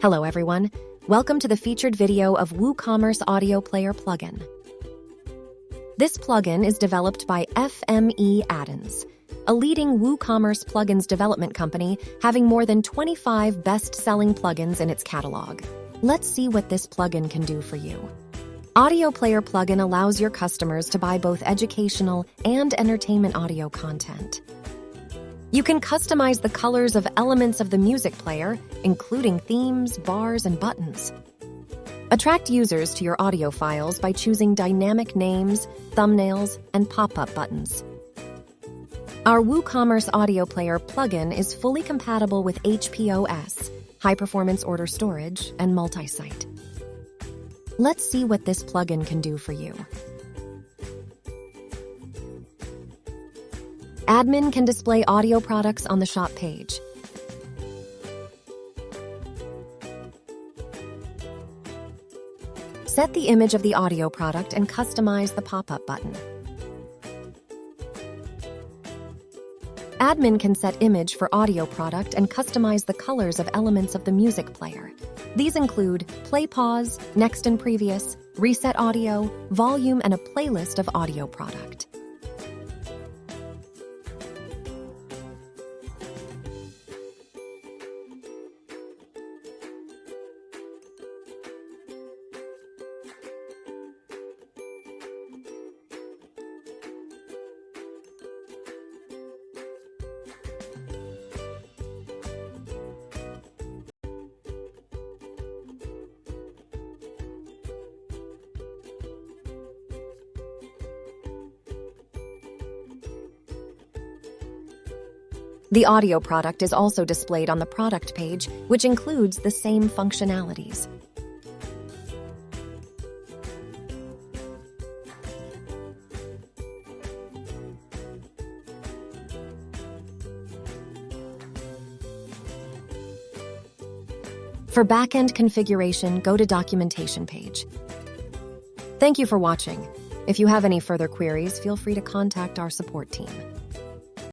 Hello everyone, welcome to the featured video of WooCommerce Audio Player plugin. This plugin is developed by FMEADDONS, a leading WooCommerce plugins development company having more than 25 best-selling plugins in its catalog. Let's see what this plugin can do for you. Audio Player plugin allows your customers to buy both educational and entertainment audio content. You can customize the colors of elements of the music player, including themes, bars, and buttons. Attract users to your audio files by choosing dynamic names, thumbnails, and pop-up buttons. Our WooCommerce Audio Player plugin is fully compatible with HPOS, high-performance order storage, and multi-site. Let's see what this plugin can do for you. Admin can display audio products on the shop page. Set the image of the audio product and customize the pop-up button. Admin can set image for audio product and customize the colors of elements of the music player. These include play pause, next and previous, reset audio, volume, and a playlist of audio product. The audio product is also displayed on the product page, which includes the same functionalities. For backend configuration, go to documentation page. Thank you for watching. If you have any further queries, feel free to contact our support team.